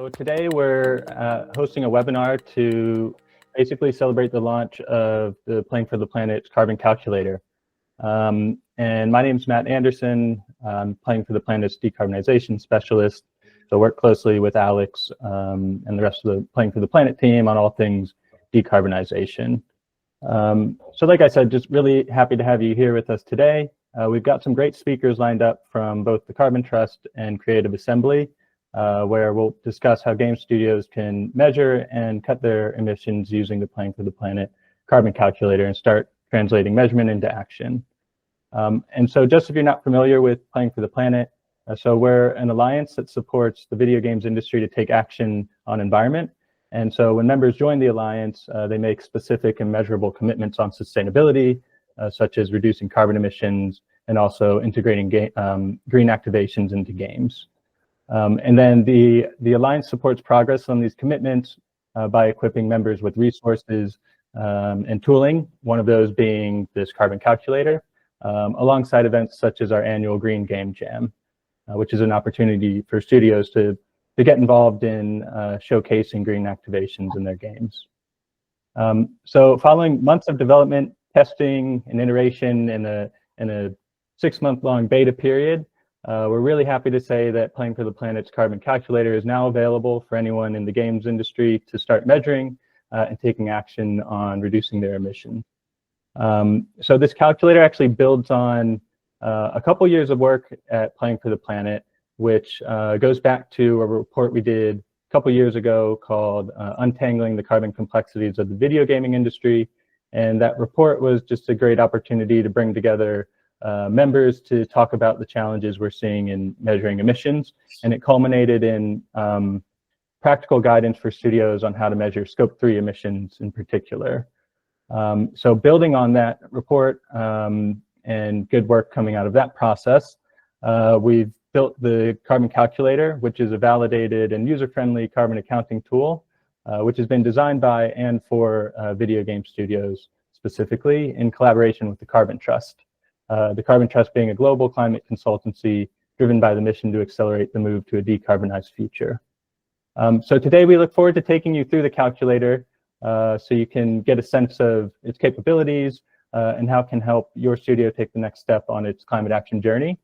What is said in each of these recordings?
So today we're hosting a webinar to basically celebrate the launch of the Playing for the Planet's Carbon Calculator. And my name is Matt Anderson. I'm Playing for the Planet's decarbonization specialist. So I work closely with Alex and the rest of the Playing for the Planet team on all things decarbonization. So like I said, just really happy to have you here with us today. We've got some great speakers lined up from both the Carbon Trust and Creative Assembly, where we'll discuss how game studios can measure and cut their emissions using the Playing for the Planet Carbon Calculator and start translating measurement into action. And so just if you're not familiar with Playing for the Planet, so we're an alliance that supports the video games industry to take action on environment. And so when members join the alliance, they make specific and measurable commitments on sustainability, such as reducing carbon emissions and also integrating green activations into games. And then the Alliance supports progress on these commitments by equipping members with resources and tooling, one of those being this carbon calculator, alongside events such as our annual Green Game Jam, which is an opportunity for studios to get involved in showcasing green activations in their games. So following months of development, testing, and iteration in a 6-month-long beta period, we're really happy to say that Playing for the Planet's Carbon Calculator is now available for anyone in the games industry to start measuring and taking action on reducing their emissions. So this calculator actually builds on a couple years of work at Playing for the Planet, which goes back to a report we did a couple years ago called Untangling the Carbon Complexities of the Video Gaming Industry. And that report was just a great opportunity to bring together members to talk about the challenges we're seeing in measuring emissions. And it culminated in practical guidance for studios on how to measure Scope 3 emissions in particular. So building on that report and good work coming out of that process, we've built the Carbon Calculator, which is a validated and user-friendly carbon accounting tool, which has been designed by and for video game studios specifically in collaboration with the Carbon Trust. The Carbon Trust being a global climate consultancy driven by the mission to accelerate the move to a decarbonized future. So today we look forward to taking you through the calculator so you can get a sense of its capabilities and how it can help your studio take the next step on its climate action journey.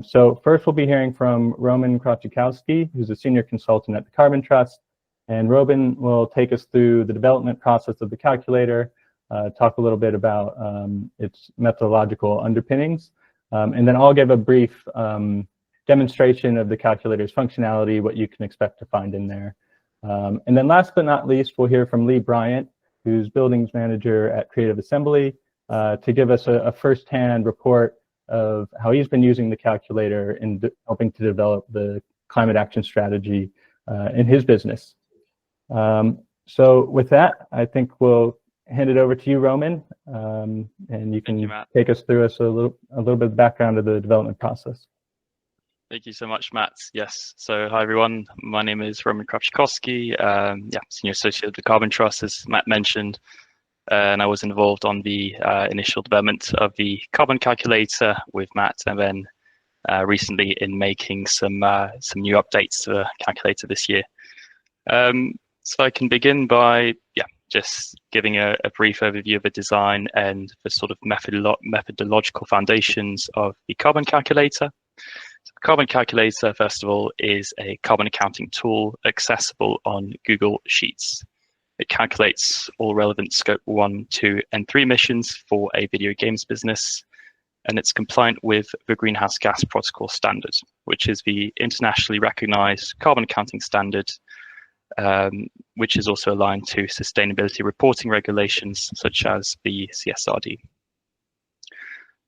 So first we'll be hearing from Roman Krachikowski, who's a senior consultant at the Carbon Trust. And Roman will take us through the development process of the calculator, talk a little bit about its methodological underpinnings, and then I'll give a brief demonstration of the calculator's functionality, what you can expect to find in there. And then last but not least, we'll hear from Lee Bryant, who's buildings manager at Creative Assembly, to give us a firsthand report of how he's been using the calculator in helping to develop the climate action strategy in his business. So with that, I think we'll hand it over to you, Roman, and you can take us through a little bit of background of the development process. Thank you so much, Matt. Yes. So hi, everyone. My name is Roman Krachikowski. Senior associate of the Carbon Trust, as Matt mentioned. And I was involved on the initial development of the carbon calculator with Matt, and then recently in making some new updates to the calculator this year. So I can begin by just giving a brief overview of the design and the sort of methodological foundations of the carbon calculator. So the carbon calculator, first of all, is a carbon accounting tool accessible on Google Sheets. It calculates all relevant Scope 1, 2, and 3 emissions for a video games business, and it's compliant with the Greenhouse Gas Protocol standard, which is the internationally recognized carbon accounting standard, which is also aligned to sustainability reporting regulations such as the CSRD.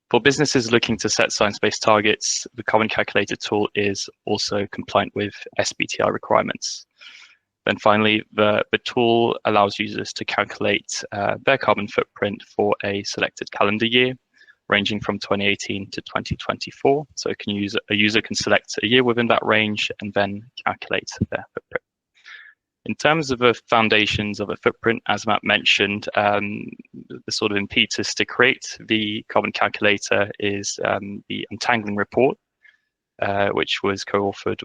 For businesses looking to set science-based targets, the carbon calculator tool is also compliant with SBTi requirements. Then finally, the tool allows users to calculate their carbon footprint for a selected calendar year, ranging from 2018 to 2024. So a user can select a year within that range and then calculate their footprint. In terms of the foundations of a footprint, as Matt mentioned, the sort of impetus to create the carbon calculator is the Untangling report, which was co-authored,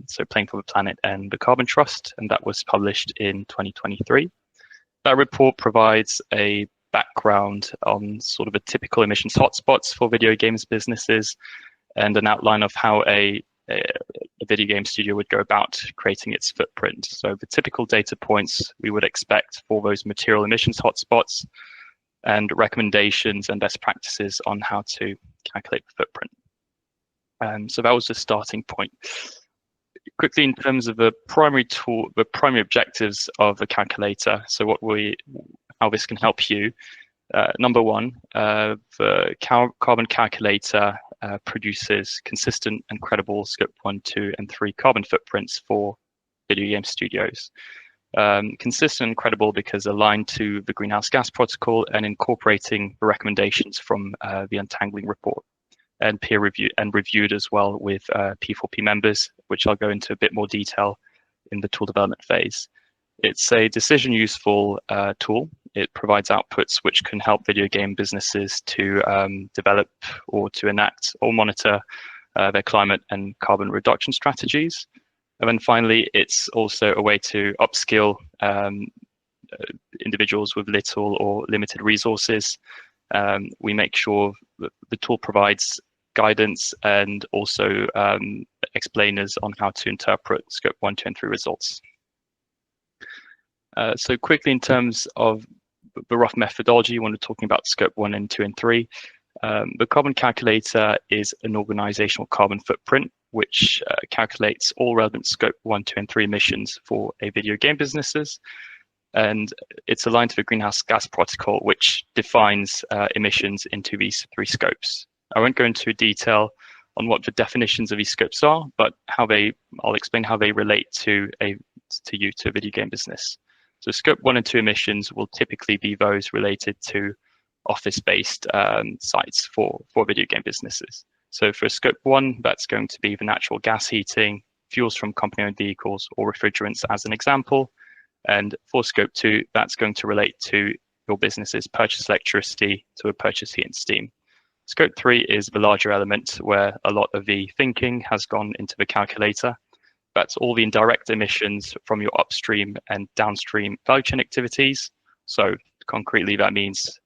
so Playing for the Planet and the Carbon Trust, and that was published in 2023. That report provides a background on sort of a typical emissions hotspots for video games businesses and an outline of how a video game studio would go about creating its footprint. So the typical data points we would expect for those material emissions hotspots and recommendations and best practices on how to calculate the footprint. So that was the starting point. Quickly, in terms of the primary tool, the primary objectives of the calculator. So how this can help you. Number one, the carbon calculator produces consistent and credible Scope 1, 2, and 3 carbon footprints for video game studios. Consistent and credible because aligned to the Greenhouse Gas Protocol and incorporating the recommendations from the Untangling report, and peer reviewed and reviewed as well with P4P members, which I'll go into a bit more detail in the tool development phase. It's a decision useful tool. It provides outputs which can help video game businesses to develop or to enact or monitor their climate and carbon reduction strategies. And then finally, it's also a way to upskill individuals with little or limited resources. We make sure that the tool provides guidance and also explainers on how to interpret Scope 1, 2, and 3 results. So quickly, in terms of the rough methodology when we're talking about Scope 1 and 2 and 3, the carbon calculator is an organizational carbon footprint, which calculates all relevant Scope 1, 2, and 3 emissions for a video game businesses. And it's aligned to the Greenhouse Gas Protocol, which defines emissions into these 3 scopes. I won't go into detail on what the definitions of these scopes are, but I'll explain how they relate to a video game business. So Scope 1 and 2 emissions will typically be those related to office-based sites for video game businesses. So for Scope 1, that's going to be the natural gas heating, fuels from company-owned vehicles, or refrigerants as an example. And for Scope 2, that's going to relate to your business's purchased electricity to a purchase heat and steam. Scope 3 is the larger element where a lot of the thinking has gone into the calculator. That's all the indirect emissions from your upstream and downstream value chain activities. So concretely, that means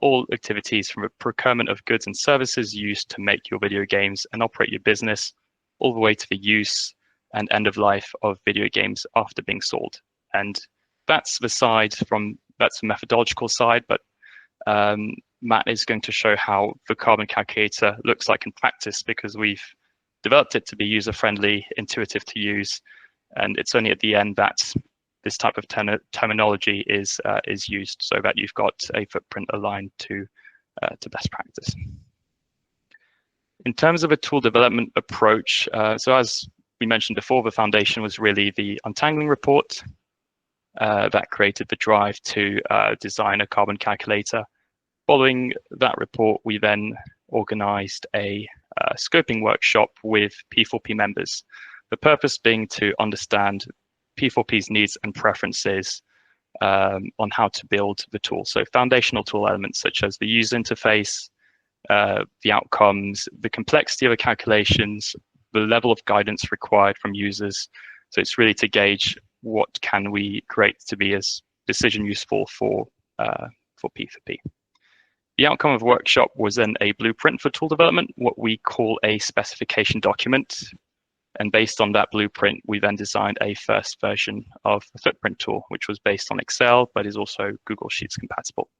all activities from the procurement of goods and services used to make your video games and operate your business, all the way to the use and end of life of video games after being sold. And that's the methodological side, but Matt is going to show how the carbon calculator looks like in practice, because we've developed it to be user-friendly, intuitive to use, and it's only at the end that this type of terminology is used, so that you've got a footprint aligned to best practice. In terms of a tool development approach, so as we mentioned before, the foundation was really the Untangling report that created the drive to design a carbon calculator. Following that report, we then organized a scoping workshop with P4P members. The purpose being to understand P4P's needs and preferences on how to build the tool. So foundational tool elements such as the user interface, the outcomes, the complexity of the calculations, the level of guidance required from users. So it's really to gauge what can we create to be as decision useful for P4P. The outcome of the workshop was then a blueprint for tool development, what we call a specification document. And based on that blueprint, we then designed a first version of the footprint tool, which was based on Excel, but is also Google Sheets compatible.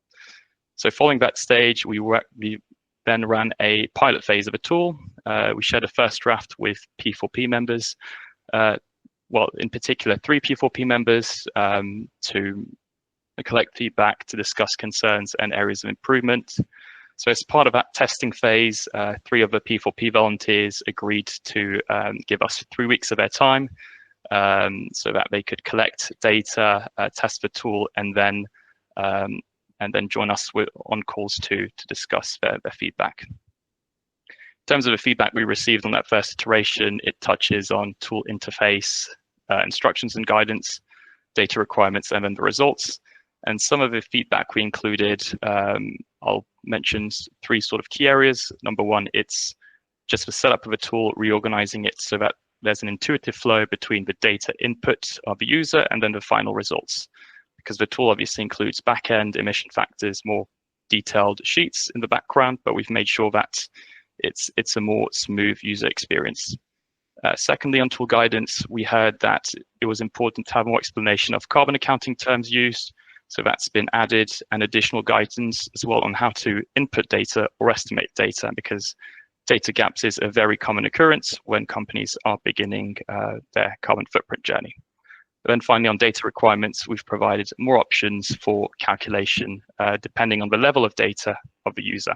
So following that stage, we then ran a pilot phase of a tool. We shared a first draft with P4P members, well, in particular, 3 P4P members to collect feedback, to discuss concerns and areas of improvement. So as part of that testing phase, 3 of the P4P volunteers agreed to give us 3 weeks of their time so that they could collect data, test the tool, and then join us on calls to discuss their feedback. In terms of the feedback we received on that first iteration, it touches on tool interface, instructions and guidance, data requirements, and then the results. And some of the feedback we included, I'll mention 3 sort of key areas. Number 1, it's just the setup of a tool, reorganizing it so that there's an intuitive flow between the data input of the user and then the final results. Because the tool obviously includes backend emission factors, more detailed sheets in the background, but we've made sure that it's a more smooth user experience. Secondly, on tool guidance, we heard that it was important to have more explanation of carbon accounting terms used. So that's been added, and additional guidance as well on how to input data or estimate data, because data gaps is a very common occurrence when companies are beginning their carbon footprint journey. And then finally, on data requirements, we've provided more options for calculation depending on the level of data of the user.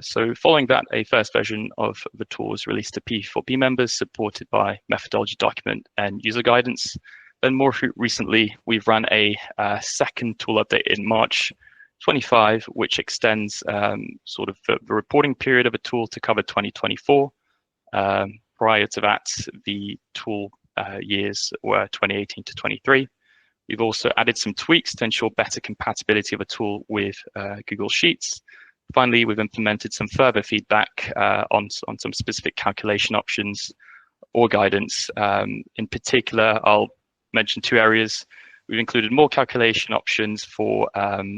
So following that, a first version of the tool was released to P4P members, supported by methodology document and user guidance. Then more recently, we've run a second tool update in March 25, which extends sort of the reporting period of a tool to cover 2024. Prior to that, the tool years were 2018 to 23. We've also added some tweaks to ensure better compatibility of a tool with Google Sheets. Finally, we've implemented some further feedback on some specific calculation options or guidance. In particular, I'll mention two areas. We've included more calculation options for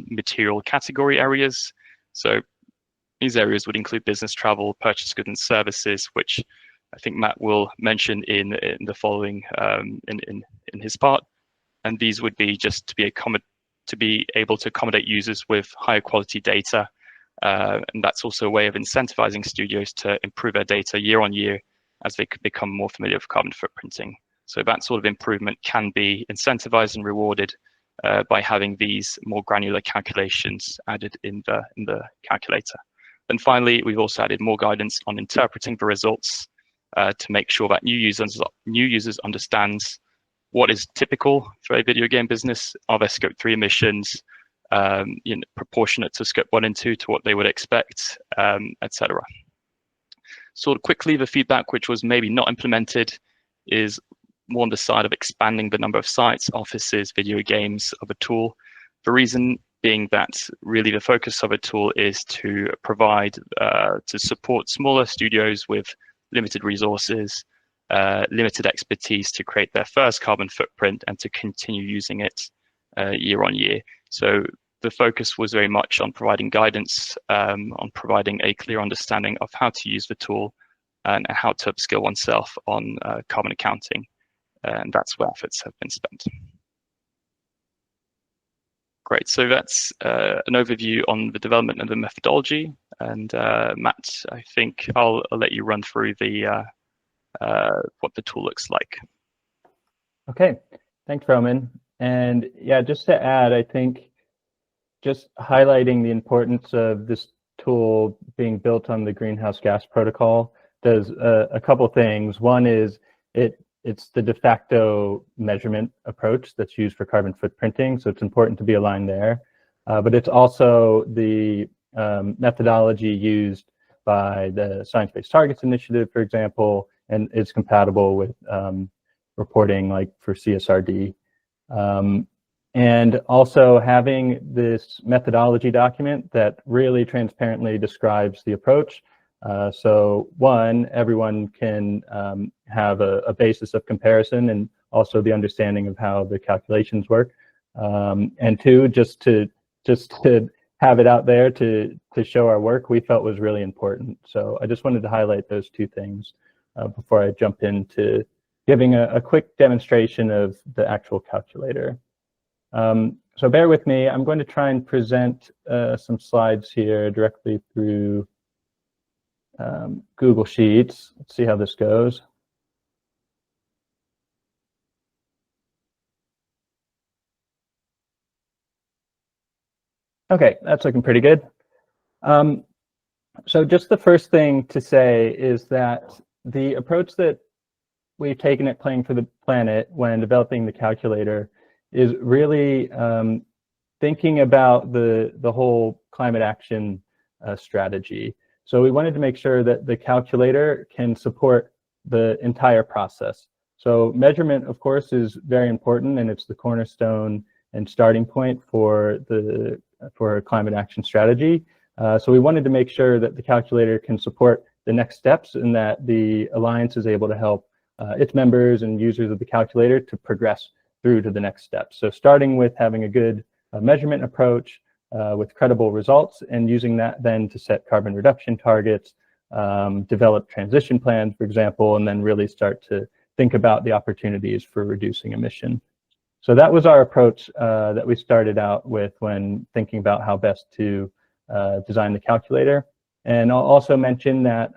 material category areas. So these areas would include business travel, purchase goods and services, which I think Matt will mention in the following in his part. And these would be just to be able to accommodate users with higher quality data. And that's also a way of incentivizing studios to improve their data year on year as they become more familiar with carbon footprinting. So that sort of improvement can be incentivized and rewarded by having these more granular calculations added in the calculator. And finally, we've also added more guidance on interpreting the results to make sure that new users understands what is typical for a video game business. Are their Scope 3 emissions proportionate to Scope 1 and 2 to what they would expect, etc. Sort of quickly, the feedback which was maybe not implemented is more on the side of expanding the number of sites, offices, video games of a tool. The reason being that really the focus of a tool is to provide, to support smaller studios with limited resources, limited expertise to create their first carbon footprint and to continue using it year on year. So the focus was very much on providing guidance, on providing a clear understanding of how to use the tool and how to upskill oneself on carbon accounting. And that's where efforts have been spent. Great, so that's an overview on the development and the methodology. And Matt, I think I'll let you run through the what the tool looks like. Okay, thanks, Roman. And yeah, just to add, I think just highlighting the importance of this tool being built on the greenhouse gas protocol does a couple things. One is it's the de facto measurement approach that's used for carbon footprinting, so it's important to be aligned there. But it's also the methodology used by the Science Based Targets Initiative, for example, and it's compatible with reporting like for CSRD. And also having this methodology document that really transparently describes the approach. So one, everyone can have a basis of comparison and also the understanding of how the calculations work. And two, just to have it out there to show our work, we felt was really important. So I just wanted to highlight those two things before I jump into giving a quick demonstration of the actual calculator. So bear with me. I'm going to try and present some slides here directly through Google Sheets. Let's see how this goes. Okay, that's looking pretty good. So just the first thing to say is that the approach that we've taken at Playing for the Planet when developing the calculator is really thinking about the whole climate action strategy. So we wanted to make sure that the calculator can support the entire process. So measurement, of course, is very important, and it's the cornerstone and starting point for a climate action strategy. So we wanted to make sure that the calculator can support the next steps and that the Alliance is able to help its members and users of the calculator to progress through to the next step. So starting with having a good measurement approach with credible results and using that then to set carbon reduction targets, develop transition plans, for example, and then really start to think about the opportunities for reducing emission. So that was our approach that we started out with when thinking about how best to design the calculator. And I'll also mention that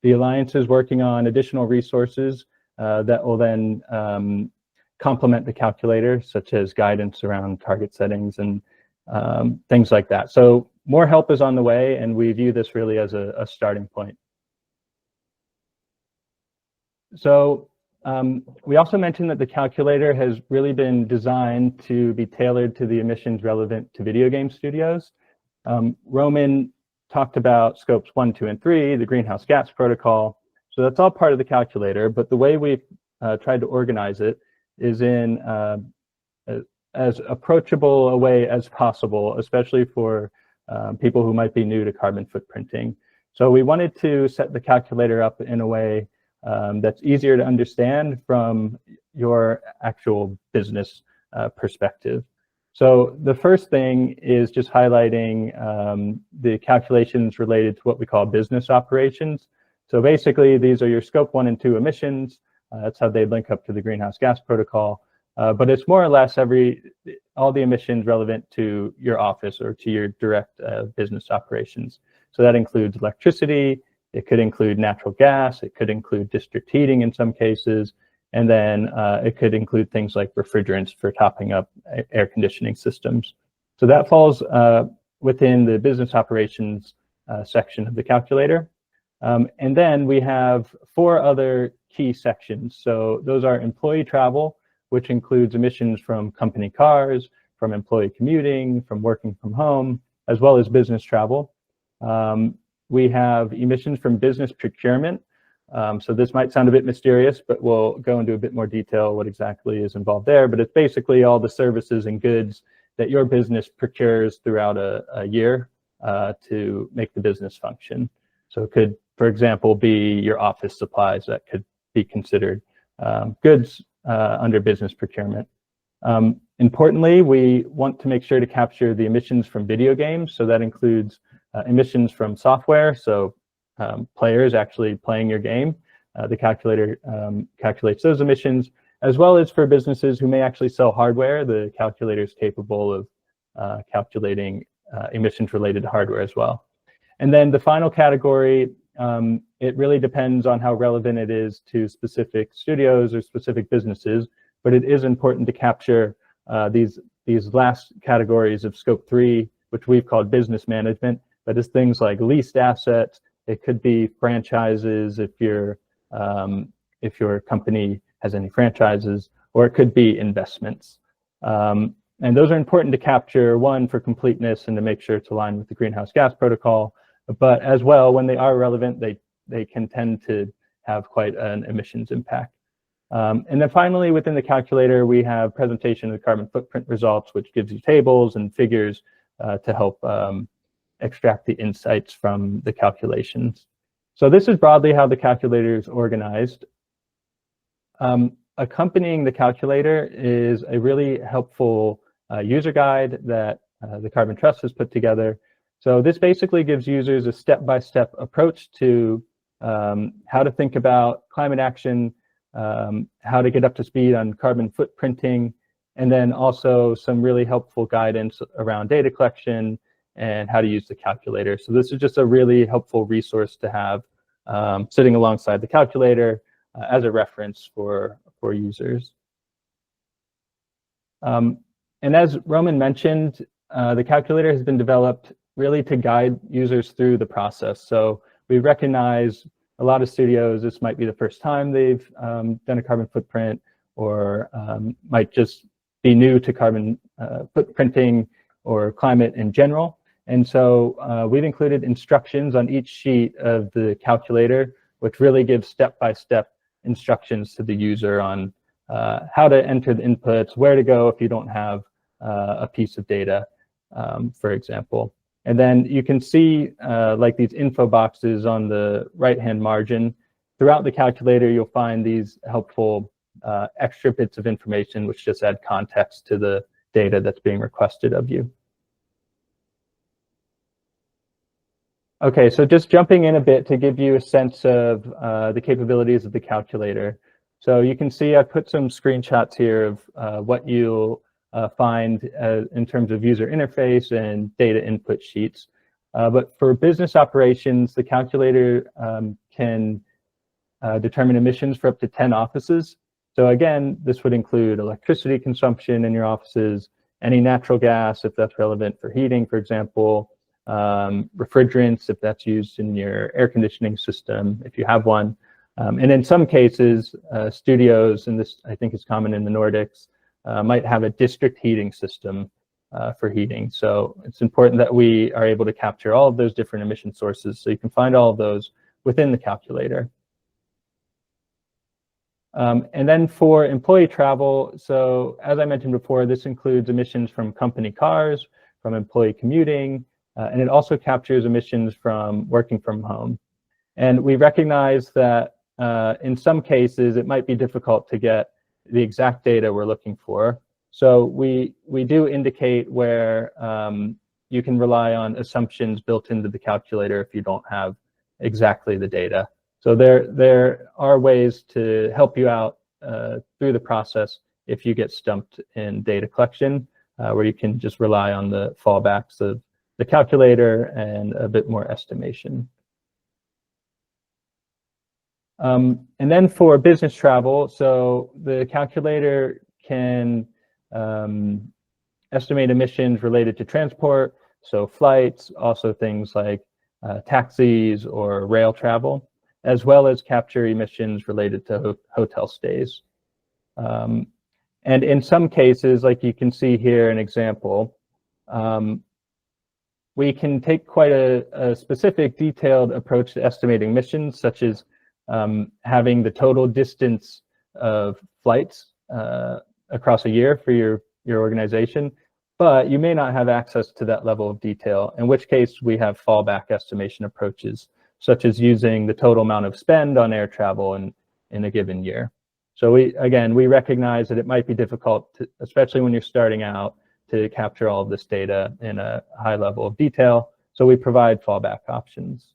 the Alliance is working on additional resources that will then complement the calculator, such as guidance around target settings and things like that. So more help is on the way, and we view this really as a starting point. So we also mentioned that the calculator has really been designed to be tailored to the emissions relevant to video game studios. Roman talked about scopes 1, 2, and 3, the greenhouse gas protocol. So that's all part of the calculator, but the way we've tried to organize it is in as approachable a way as possible, especially for people who might be new to carbon footprinting. So we wanted to set the calculator up in a way that's easier to understand from your actual business perspective. So the first thing is just highlighting the calculations related to what we call business operations. So basically, these are your scope 1 and 2 emissions. That's how they link up to the greenhouse gas protocol. But it's more or less all the emissions relevant to your office or to your direct business operations. So that includes electricity, it could include natural gas, it could include district heating in some cases, and then it could include things like refrigerants for topping up air conditioning systems. So that falls within the business operations section of the calculator. And then we have 4 other key sections. So those are employee travel, which includes emissions from company cars, from employee commuting, from working from home, as well as business travel. We have emissions from business procurement. So this might sound a bit mysterious, but we'll go into a bit more detail what exactly is involved there. But it's basically all the services and goods that your business procures throughout a year to make the business function. So it could, for example, be your office supplies that could be considered goods under business procurement. Importantly, we want to make sure to capture the emissions from video games. So that includes emissions from software. So players actually playing your game. The calculator calculates those emissions, as well as for businesses who may actually sell hardware. The calculator is capable of calculating emissions related to hardware as well. And then the final category, it really depends on how relevant it is to specific studios or specific businesses, but it is important to capture these last categories of scope 3, which we've called business management. That is things like leased assets. It could be franchises if your company has any franchises, or it could be investments. And those are important to capture, one, for completeness and to make sure it's aligned with the greenhouse gas protocol, but as well, when they are relevant, they can tend to have quite an emissions impact. And then finally, within the calculator, we have presentation of the carbon footprint results, which gives you tables and figures to help extract the insights from the calculations. So this is broadly how the calculator is organized. Accompanying the calculator is a really helpful user guide that the Carbon Trust has put together. So this basically gives users a step-by-step approach to how to think about climate action, how to get up to speed on carbon footprinting, and then also some really helpful guidance around data collection and how to use the calculator. So this is just a really helpful resource to have sitting alongside the calculator as a reference for users. And as Roman mentioned, the calculator has been developed really to guide users through the process. So we recognize a lot of studios, this might be the first time they've done a carbon footprint, or might just be new to carbon footprinting or climate in general. And so we've included instructions on each sheet of the calculator, which really gives step-by-step instructions to the user on how to enter the inputs, where to go if you don't have a piece of data, for example. And then you can see like these info boxes on the right-hand margin. Throughout the calculator, you'll find these helpful extra bits of information which just add context to the data that's being requested of you. Okay, so just jumping in a bit to give you a sense of the capabilities of the calculator. So you can see I put some screenshots here of what you'll find in terms of user interface and data input sheets. But for business operations, the calculator can determine emissions for up to 10 offices. So again, this would include electricity consumption in your offices, any natural gas, if that's relevant for heating, for example, refrigerants, if that's used in your air conditioning system, if you have one. And in some cases, studios, and this I think is common in the Nordics, might have a district heating system for heating. So it's important that we are able to capture all of those different emission sources. So you can find all of those within the calculator. And then for employee travel, so as I mentioned before, this includes emissions from company cars, from employee commuting, and it also captures emissions from working from home. And we recognize that in some cases, it might be difficult to get the exact data we're looking for. So we do indicate where you can rely on assumptions built into the calculator if you don't have exactly the data. So there are ways to help you out through the process if you get stumped in data collection, where you can just rely on the fallbacks of the calculator and a bit more estimation. And then for business travel, so the calculator can estimate emissions related to transport, so flights, also things like taxis or rail travel, as well as capture emissions related to hotel stays. And in some cases, like you can see here an example, we can take quite a specific detailed approach to estimating emissions, such as having the total distance of flights across a year for your organization, but you may not have access to that level of detail, in which case we have fallback estimation approaches, such as using the total amount of spend on air travel in a given year. So we recognize that it might be difficult, especially when you're starting out, to capture all of this data in a high level of detail. So we provide fallback options.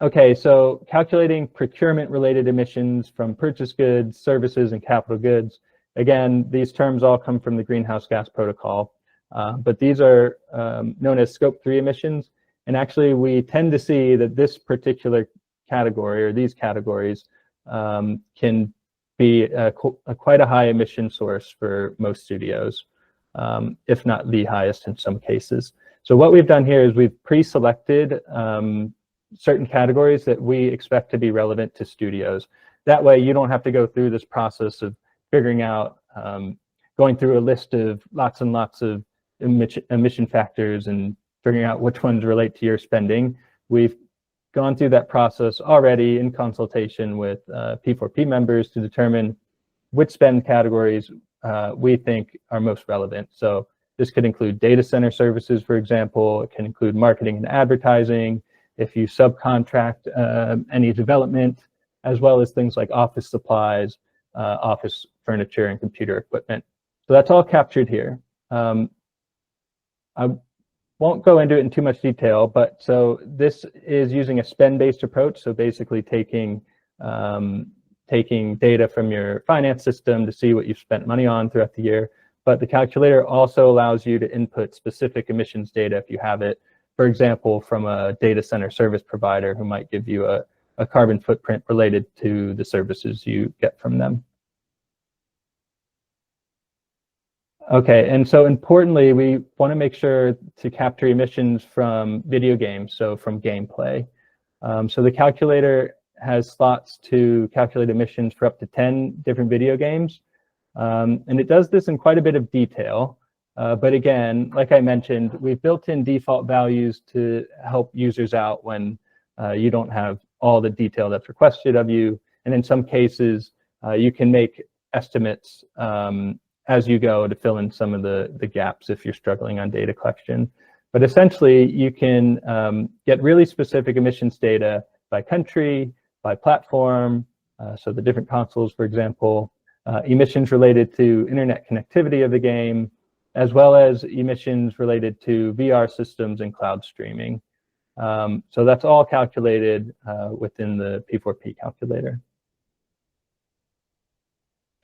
Okay, so calculating procurement-related emissions from purchased goods, services, and capital goods. Again, these terms all come from the Greenhouse Gas Protocol, but these are known as Scope 3 emissions. And actually, we tend to see that this particular category, or these categories, can be quite a high emission source for most studios, if not the highest in some cases. So what we've done here is we've pre-selected certain categories that we expect to be relevant to studios. That way you don't have to go through this process of figuring out, going through a list of lots and lots of emission factors and figuring out which ones relate to your spending. We've gone through that process already in consultation with P4P members to determine which spend categories we think are most relevant. So this could include data center services, for example. It can include marketing and advertising, if you subcontract any development, as well as things like office supplies, office furniture, and computer equipment. So that's all captured here. I won't go into it in too much detail, but so this is using a spend-based approach. So basically taking data from your finance system to see what you've spent money on throughout the year. But the calculator also allows you to input specific emissions data if you have it. For example, from a data center service provider who might give you a carbon footprint related to the services you get from them. Okay, and so importantly, we want to make sure to capture emissions from video games, so from gameplay. So the calculator has slots to calculate emissions for up to 10 different video games. And it does this in quite a bit of detail. But again, like I mentioned, we've built in default values to help users out when you don't have all the detail that's requested of you. And in some cases, you can make estimates as you go to fill in some of the gaps if you're struggling on data collection. But essentially, you can get really specific emissions data by country, by platform, so the different consoles, for example, emissions related to internet connectivity of the game, as well as emissions related to VR systems and cloud streaming. So that's all calculated within the P4P calculator.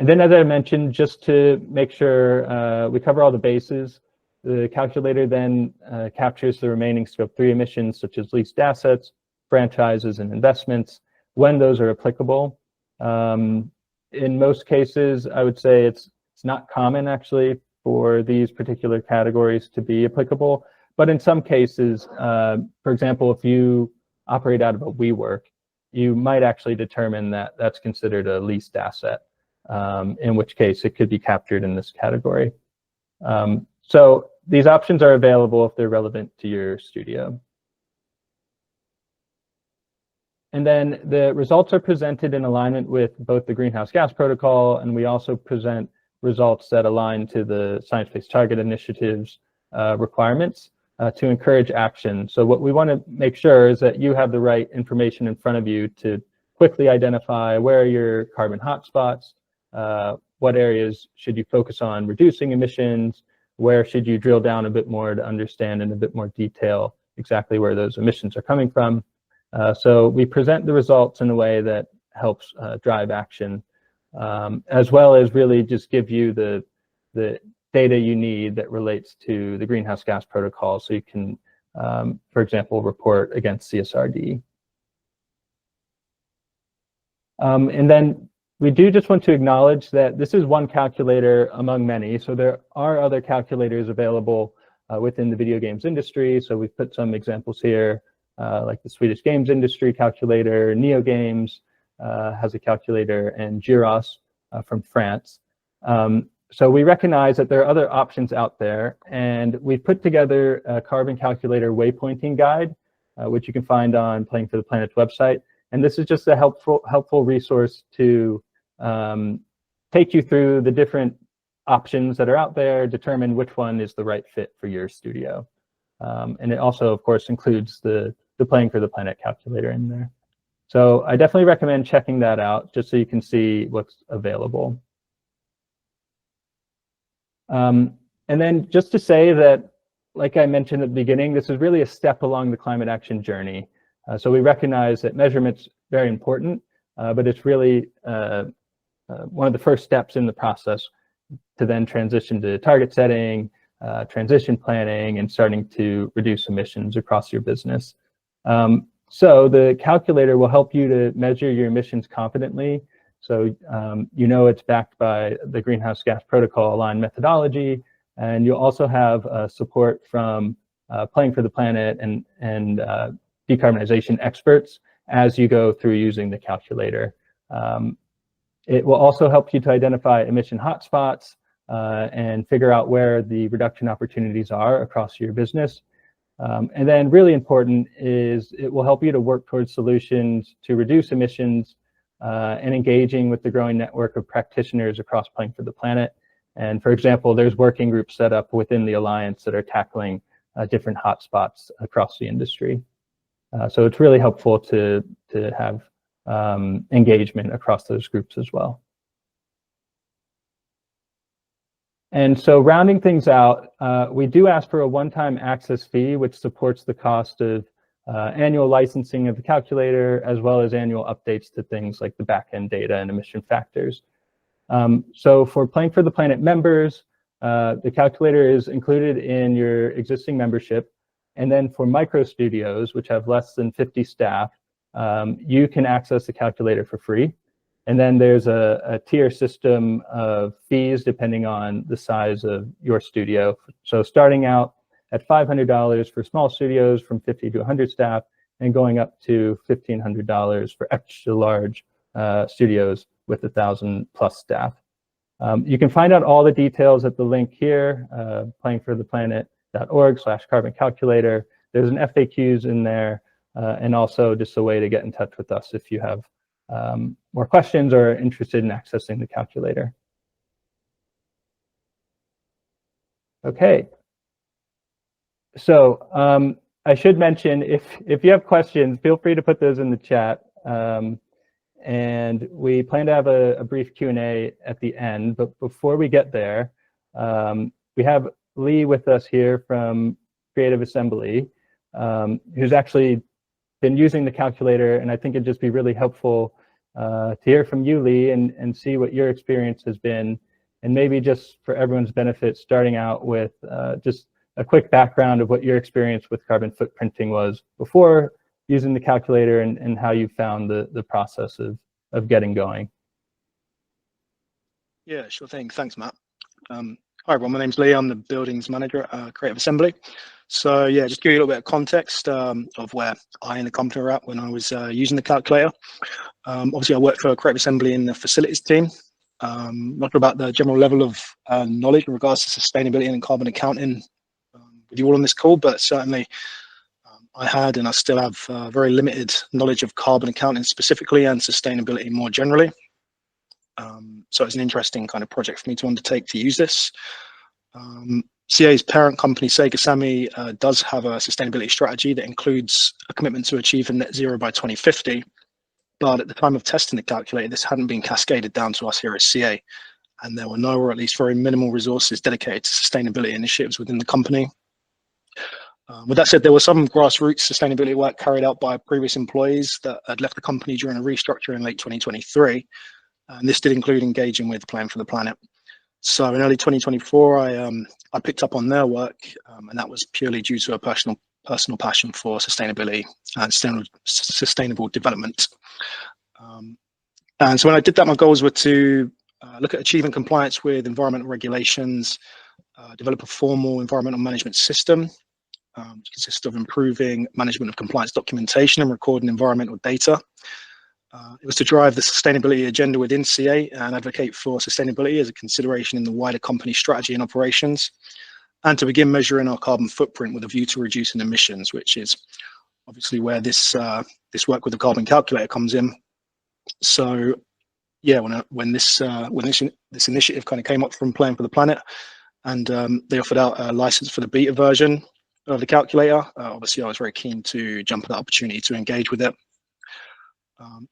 And then, as I mentioned, just to make sure we cover all the bases, the calculator then captures the remaining Scope 3 emissions, such as leased assets, franchises, and investments, when those are applicable. In most cases, I would say it's not common, actually, for these particular categories to be applicable. But in some cases, for example, if you operate out of a WeWork, you might actually determine that that's considered a leased asset, in which case it could be captured in this category. So these options are available if they're relevant to your studio. And then the results are presented in alignment with both the Greenhouse Gas Protocol, and we also present results that align to the Science Based Target Initiative's requirements to encourage action. So what we want to make sure is that you have the right information in front of you to quickly identify where are your carbon hotspots, what areas should you focus on reducing emissions, where should you drill down a bit more to understand in a bit more detail exactly where those emissions are coming from. So we present the results in a way that helps drive action, as well as really just give you the data you need that relates to the Greenhouse Gas Protocol, so you can, for example, report against CSRD. And then we do just want to acknowledge that this is one calculator among many. So there are other calculators available within the video games industry. So we've put some examples here, like the Swedish Games Industry calculator, NeoGames has a calculator, and Gyros from France. So we recognize that there are other options out there, and we've put together a carbon calculator waypointing guide, which you can find on Playing for the Planet's website. And this is just a helpful resource to take you through the different options that are out there, determine which one is the right fit for your studio. And it also, of course, includes the Playing for the Planet calculator in there. So I definitely recommend checking that out just so you can see what's available. And then just to say that, like I mentioned at the beginning, this is really a step along the climate action journey. So we recognize that measurement's very important, but it's really one of the first steps in the process to then transition to target setting, transition planning, and starting to reduce emissions across your business. So the calculator will help you to measure your emissions confidently. So you know it's backed by the Greenhouse Gas Protocol aligned methodology, and you'll also have support from Playing for the Planet and decarbonization experts as you go through using the calculator. It will also help you to identify emission hotspots and figure out where the reduction opportunities are across your business. And then really important is it will help you to work towards solutions to reduce emissions and engaging with the growing network of practitioners across Playing for the Planet. And for example, there's working groups set up within the Alliance that are tackling different hotspots across the industry. So it's really helpful to have engagement across those groups as well. And so rounding things out, we do ask for a one-time access fee, which supports the cost of annual licensing of the calculator, as well as annual updates to things like the backend data and emission factors. So for Playing for the Planet members, the calculator is included in your existing membership. And then for micro studios, which have less than 50 staff, you can access the calculator for free. And then there's a tier system of fees depending on the size of your studio. So starting out at $500 for small studios from 50 to 100 staff, and going up to $1,500 for extra large studios with 1,000+ staff. You can find out all the details at the link here, playingfortheplanet.org/carbon calculator. There's an FAQs in there, and also just a way to get in touch with us if you have more questions or are interested in accessing the calculator. Okay. So I should mention, if you have questions, feel free to put those in the chat. And we plan to have a brief Q&A at the end. But before we get there, we have Lee with us here from Creative Assembly, who's actually been using the calculator. And I think it'd just be really helpful to hear from you, Lee, and see what your experience has been. And maybe just for everyone's benefit, starting out with just a quick background of what your experience with carbon footprinting was before using the calculator, and how you found the process of getting going. Yeah, sure thing. Thanks, Matt. Hi, everyone. My name's Lee. I'm the buildings manager at Creative Assembly. So yeah, just give you a little bit of context of where I and the company were at when I was using the calculator. Obviously, I work for Creative Assembly in the facilities team. Not sure about the general level of knowledge in regards to sustainability and carbon accounting with you all on this call, but certainly I had and I still have very limited knowledge of carbon accounting specifically and sustainability more generally. So it's an interesting kind of project for me to undertake to use this. CA's parent company, Sega Sammy, does have a sustainability strategy that includes a commitment to achieve a net zero by 2050. But at the time of testing the calculator, this hadn't been cascaded down to us here at CA. And there were no, or at least very minimal resources dedicated to sustainability initiatives within the company. With that said, there was some grassroots sustainability work carried out by previous employees that had left the company during a restructure in late 2023. And this did include engaging with Playing for the Planet. So in early 2024, I picked up on their work, and that was purely due to a personal passion for sustainability and sustainable development. And so when I did that, my goals were to look at achieving compliance with environmental regulations, develop a formal environmental management system, which consists of improving management of compliance documentation and recording environmental data. It was to drive the sustainability agenda within CA and advocate for sustainability as a consideration in the wider company strategy and operations, and to begin measuring our carbon footprint with a view to reducing emissions, which is obviously where this work with the carbon calculator comes in. So yeah, when this initiative kind of came up from Playing for the Planet, and they offered out a license for the beta version of the calculator, obviously I was very keen to jump at that opportunity to engage with it.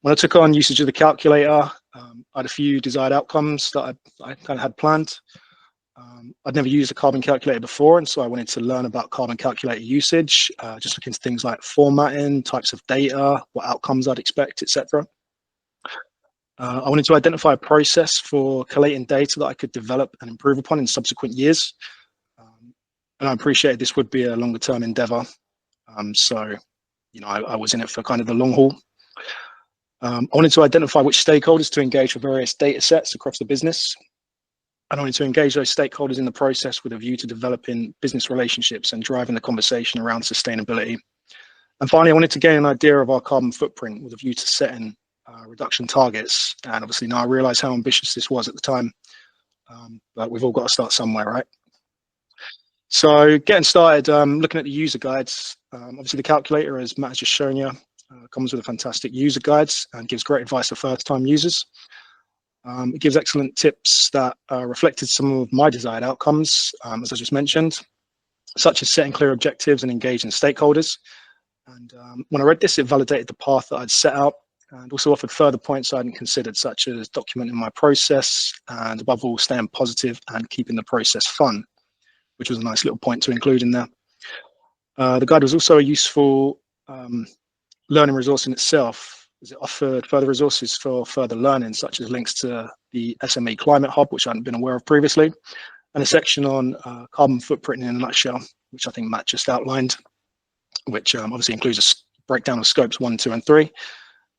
When I took on usage of the calculator, I had a few desired outcomes that I kind of had planned. I'd never used a carbon calculator before, and so I wanted to learn about carbon calculator usage, just looking into things like formatting, types of data, what outcomes I'd expect, etc. I wanted to identify a process for collating data that I could develop and improve upon in subsequent years. And I appreciated this would be a longer term endeavor. So, you know, I was in it for kind of the long haul. I wanted to identify which stakeholders to engage for various data sets across the business. And I wanted to engage those stakeholders in the process with a view to developing business relationships and driving the conversation around sustainability. And finally, I wanted to gain an idea of our carbon footprint with a view to setting reduction targets. And obviously now I realize how ambitious this was at the time, but we've all got to start somewhere, right? So getting started, looking at the user guides, obviously the calculator, as Matt has just shown you, comes with a fantastic user guides and gives great advice for first-time users. It gives excellent tips that reflected some of my desired outcomes, as I just mentioned, such as setting clear objectives and engaging stakeholders. And when I read this, it validated the path that I'd set out and also offered further points I hadn't considered, such as documenting my process and above all, staying positive and keeping the process fun, which was a nice little point to include in there. The guide was also a useful learning resource in itself, as it offered further resources for further learning, such as links to the SME Climate Hub, which I hadn't been aware of previously, and a section on carbon footprint in a nutshell, which I think Matt just outlined, which obviously includes a breakdown of scopes 1, 2, and 3,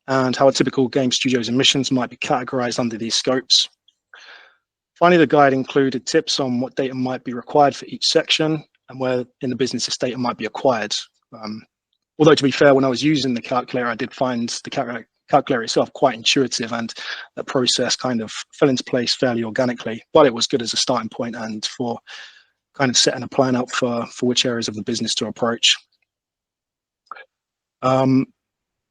and how a typical game studio's emissions might be categorized under these scopes. Finally, the guide included tips on what data might be required for each section and where in the business this data might be acquired. Although to be fair, when I was using the calculator, I did find the calculator itself quite intuitive, and that process kind of fell into place fairly organically, but it was good as a starting point and for kind of setting a plan out for which areas of the business to approach.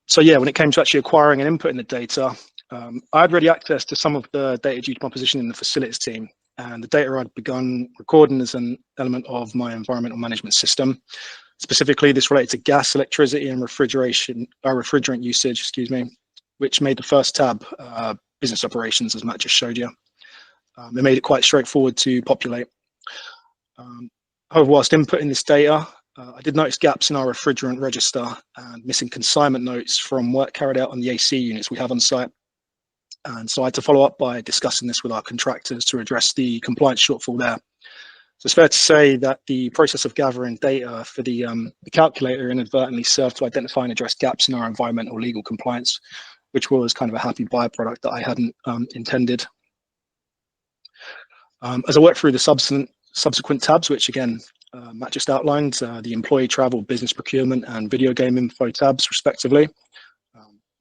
So yeah, when it came to actually acquiring and inputting the data, I had ready access to some of the data due to my position in the facilities team. and the data I'd begun recording as an element of my environmental management system. Specifically, this related to gas, electricity, and refrigerant usage, which made the first tab business operations, as Matt just showed you. It made it quite straightforward to populate. However, whilst inputting this data, I did notice gaps in our refrigerant register and missing consignment notes from work carried out on the AC units we have on site. And so I had to follow up by discussing this with our contractors to address the compliance shortfall there. So it's fair to say that the process of gathering data for the calculator inadvertently served to identify and address gaps in our environmental legal compliance, which was kind of a happy byproduct that I hadn't intended. As I worked through the subsequent tabs, which again, Matt just outlined, the employee travel, business procurement, and video game info tabs, respectively.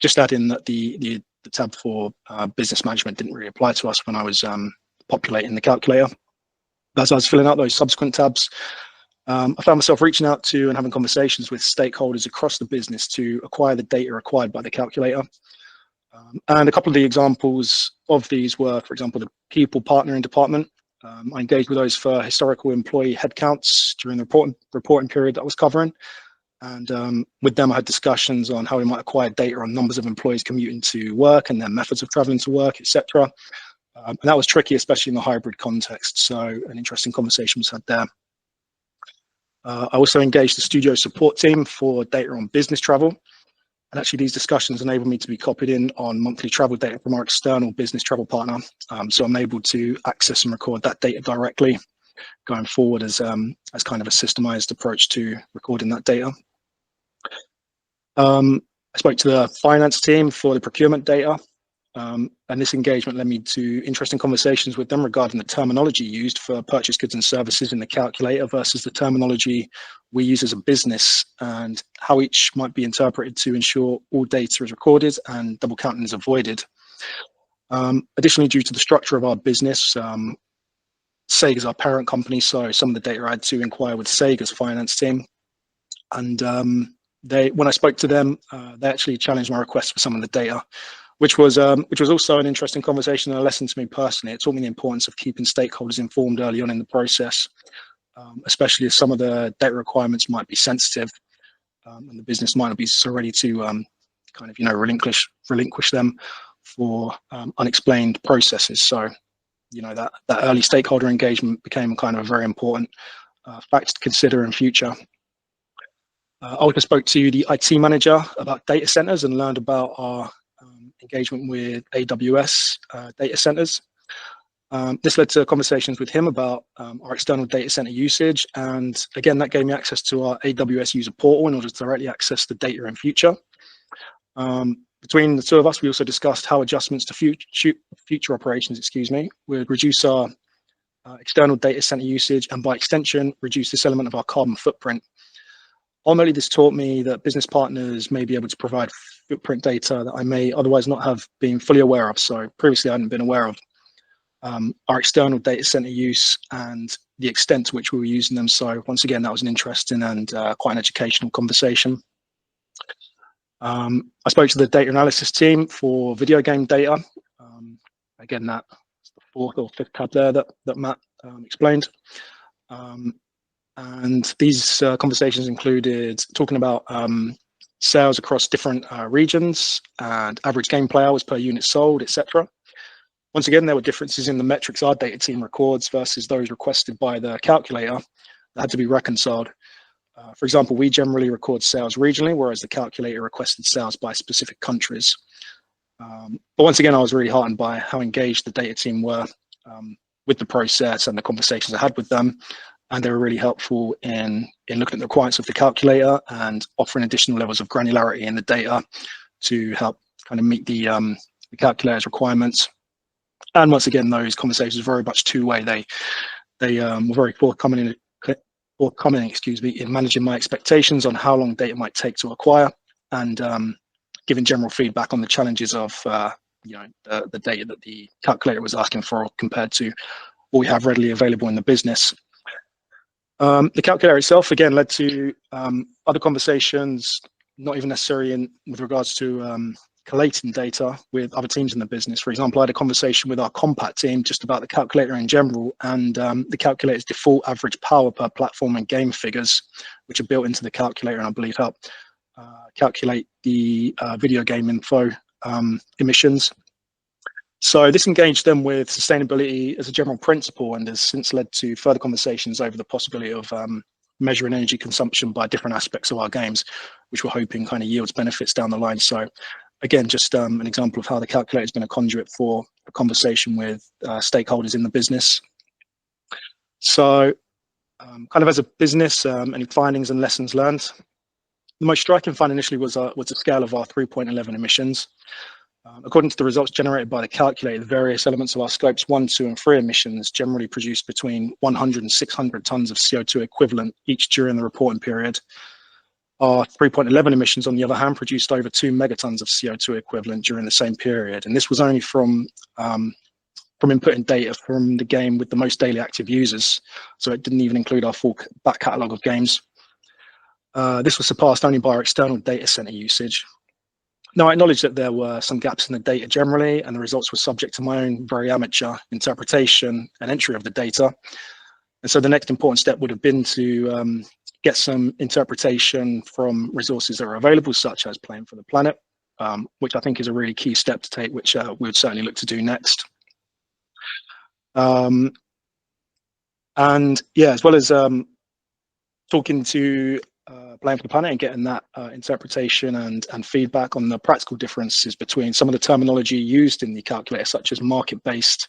Just adding that the tab for business management didn't really apply to us when I was populating the calculator. As I was filling out those subsequent tabs, I found myself reaching out to and having conversations with stakeholders across the business to acquire the data acquired by the calculator. And a couple of the examples of these were, for example, the people partnering department. I engaged with those for historical employee headcounts during the reporting period that I was covering. And with them, I had discussions on how we might acquire data on numbers of employees commuting to work and their methods of traveling to work, etc. And that was tricky, especially in the hybrid context. So an interesting conversation was had there. I also engaged the studio support team for data on business travel. And actually, these discussions enabled me to be copied in on monthly travel data from our external business travel partner. So I'm able to access and record that data directly going forward as kind of a systemized approach to recording that data. I spoke to the finance team for the procurement data. And this engagement led me to interesting conversations with them regarding the terminology used for purchase goods and services in the calculator versus the terminology we use as a business, and how each might be interpreted to ensure all data is recorded and double counting is avoided. Additionally, due to the structure of our business, Sega is our parent company, so some of the data I had to inquire with Sega's finance team. And when I spoke to them, they actually challenged my request for some of the data, which was also an interesting conversation and a lesson to me personally. It taught me the importance of keeping stakeholders informed early on in the process, especially as some of the data requirements might be sensitive, and the business might not be so ready to kind of relinquish them for unexplained processes. So that early stakeholder engagement became kind of a very important fact to consider in future. I also spoke to the IT manager about data centers and learned about our engagement with AWS data centers. This led to conversations with him about our external data center usage. And again, that gave me access to our AWS user portal in order to directly access the data in future. Between the two of us, we also discussed how adjustments to future operations, would reduce our external data center usage and by extension, reduce this element of our carbon footprint. Ultimately, this taught me that business partners may be able to provide footprint data that I may otherwise not have been fully aware of. So previously I hadn't been aware of our external data center use and the extent to which we were using them. So once again, that was an interesting and quite an educational conversation. I spoke to the data analysis team for video game data. Again, that's the fourth or fifth tab there that Matt explained. And these conversations included talking about sales across different regions and average gameplay hours per unit sold, etc. Once again, there were differences in the metrics our data team records versus those requested by the calculator that had to be reconciled. For example, we generally record sales regionally, whereas the calculator requested sales by specific countries. But once again, I was really heartened by how engaged the data team were with the process and the conversations I had with them. And they were really helpful in looking at the requirements of the calculator and offering additional levels of granularity in the data to help kind of meet the calculator's requirements. And once again, those conversations were very much two-way. They were very forthcoming in managing my expectations on how long data might take to acquire and giving general feedback on the challenges of the data that the calculator was asking for compared to what we have readily available in the business. The calculator itself, again, led to other conversations, not even necessarily with regards to collating data with other teams in the business. For example, I had a conversation with our Compat team just about the calculator in general, and the calculator's default average power per platform and game figures, which are built into the calculator and I believe help calculate the video game info emissions. So this engaged them with sustainability as a general principle and has since led to further conversations over the possibility of measuring energy consumption by different aspects of our games, which we're hoping kind of yields benefits down the line. So again, just an example of how the calculator has been a conduit for a conversation with stakeholders in the business. So kind of as a business, any findings and lessons learned. The most striking find initially was the scale of our 3.11 emissions. According to the results generated by the calculator, the various elements of our scopes 1, 2, and 3 emissions generally produce between 100 and 600 tons of CO2 equivalent each during the reporting period. Our 3.11 emissions, on the other hand, produced over 2 megatons of CO2 equivalent during the same period. And this was only from inputting data from the game with the most daily active users. So it didn't even include our full back catalogue of games. This was surpassed only by our external data center usage. Now, I acknowledge that there were some gaps in the data generally, and the results were subject to my own very amateur interpretation and entry of the data. And so the next important step would have been to get some interpretation from resources that are available, such as Playing for the Planet, which I think is a really key step to take, which we would certainly look to do next. And yeah, as well as talking to Playing for the Planet and getting that interpretation and feedback on the practical differences between some of the terminology used in the calculator, such as market-based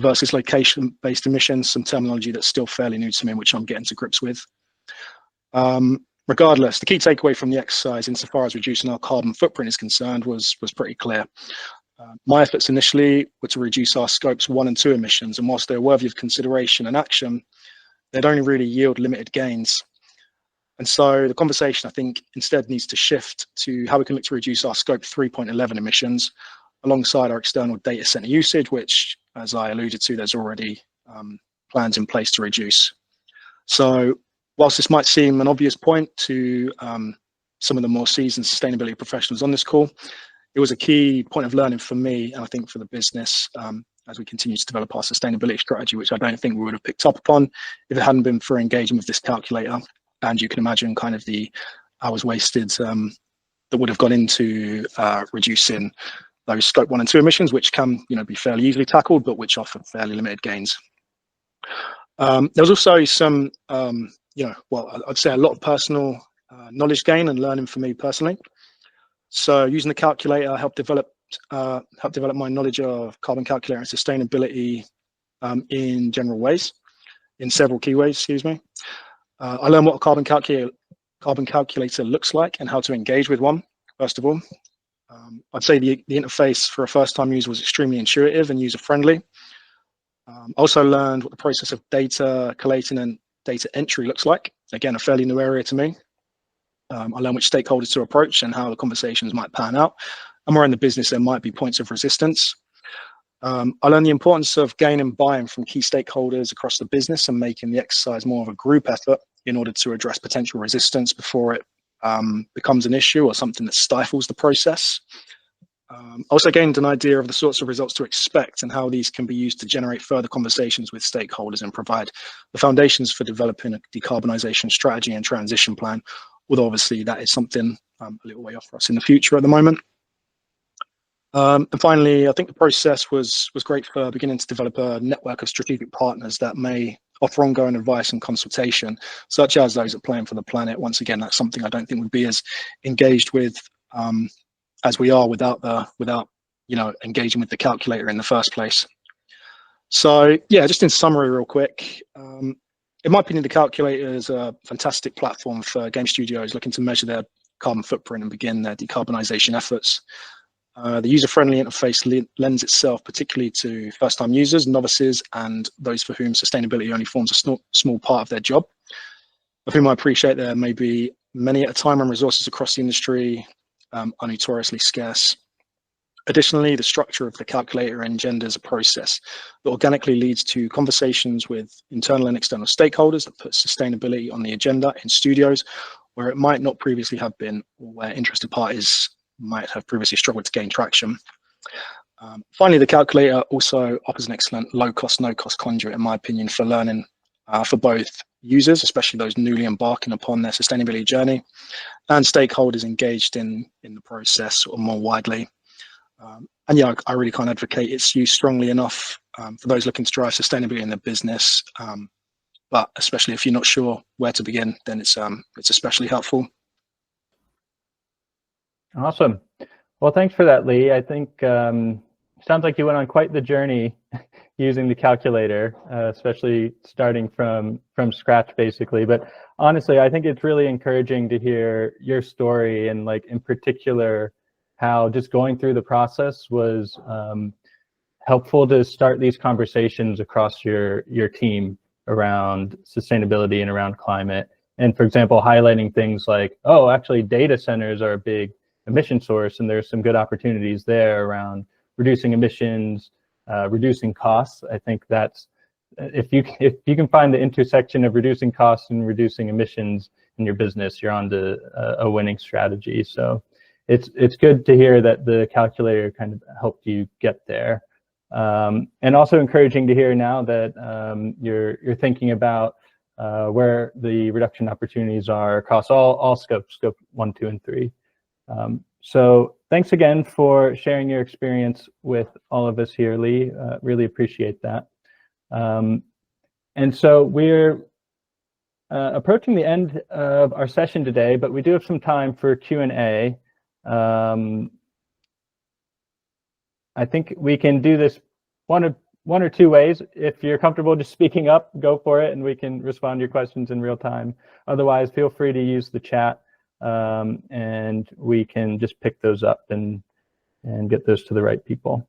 versus location-based emissions, some terminology that's still fairly new to me, which I'm getting to grips with. Regardless, the key takeaway from the exercise, insofar as reducing our carbon footprint is concerned, was pretty clear. My efforts initially were to reduce our scopes 1 and 2 emissions, and whilst they're worthy of consideration and action, they'd only really yield limited gains. And so the conversation, I think, instead needs to shift to how we can look to reduce our scope 3.11 emissions alongside our external data center usage, which, as I alluded to, there's already plans in place to reduce. So whilst this might seem an obvious point to some of the more seasoned sustainability professionals on this call, it was a key point of learning for me, and I think for the business, as we continue to develop our sustainability strategy, which I don't think we would have picked up upon if it hadn't been for engaging with this calculator. And you can imagine kind of the hours wasted that would have gone into reducing those scope 1 and 2 emissions, which can, be fairly easily tackled, but which offer fairly limited gains. There was also some, well, I'd say a lot of personal knowledge gain and learning for me personally. So using the calculator helped develop my knowledge of carbon calculator and sustainability in general ways, in several key ways, excuse me. I learned what a carbon calculator looks like and how to engage with one, first of all. I'd say the interface for a first-time user was extremely intuitive and user-friendly. I also learned what the process of data collating and data entry looks like. Again, a fairly new area to me. I learned which stakeholders to approach and how the conversations might pan out. And where in the business there might be points of resistance. I learned the importance of gaining buy-in from key stakeholders across the business and making the exercise more of a group effort in order to address potential resistance before it becomes an issue or something that stifles the process. I also gained an idea of the sorts of results to expect and how these can be used to generate further conversations with stakeholders and provide the foundations for developing a decarbonisation strategy and transition plan, although obviously that is something a little way off for us in the future at the moment. And finally, I think the process was great for beginning to develop a network of strategic partners that may offer ongoing advice and consultation, such as those at Playing for the Planet. Once again, that's something I don't think we'd be as engaged with as we are without engaging with the calculator in the first place. So yeah, just in summary real quick, in my opinion, the calculator is a fantastic platform for game studios looking to measure their carbon footprint and begin their decarbonisation efforts. The user-friendly interface lends itself particularly to first-time users, novices, and those for whom sustainability only forms a small part of their job, of whom I appreciate there may be many at a time when resources across the industry are notoriously scarce. Additionally, the structure of the calculator engenders a process that organically leads to conversations with internal and external stakeholders that put sustainability on the agenda in studios where it might not previously have been, or where interested parties might have previously struggled to gain traction. Finally, the calculator also offers an excellent low-cost, no-cost conduit, in my opinion, for learning for both users, especially those newly embarking upon their sustainability journey, and stakeholders engaged in the process or more widely. And yeah, I really can't advocate its use strongly enough for those looking to drive sustainability in their business. But especially if you're not sure where to begin, then it's especially helpful. Awesome. Well, thanks for that, Lee. I think sounds like you went on quite the journey using the calculator, especially starting from scratch, basically. But honestly, I think it's really encouraging to hear your story, and like in particular, how just going through the process was helpful to start these conversations across your team around sustainability and around climate. And for example, highlighting things like, oh, actually data centers are a big emission source, and there's some good opportunities there around reducing emissions, reducing costs. I think that's, if you can find the intersection of reducing costs and reducing emissions in your business, you're on to a winning strategy. So it's good to hear that the calculator kind of helped you get there. And also encouraging to hear now that you're thinking about where the reduction opportunities are across all scopes, scope 1, 2, and 3. So thanks again for sharing your experience with all of us here, Lee. Really appreciate that. And so we're approaching the end of our session today, but we do have some time for Q&A. I think we can do this one or two ways. If you're comfortable just speaking up, go for it, and we can respond to your questions in real time. Otherwise, feel free to use the chat, and we can just pick those up and get those to the right people.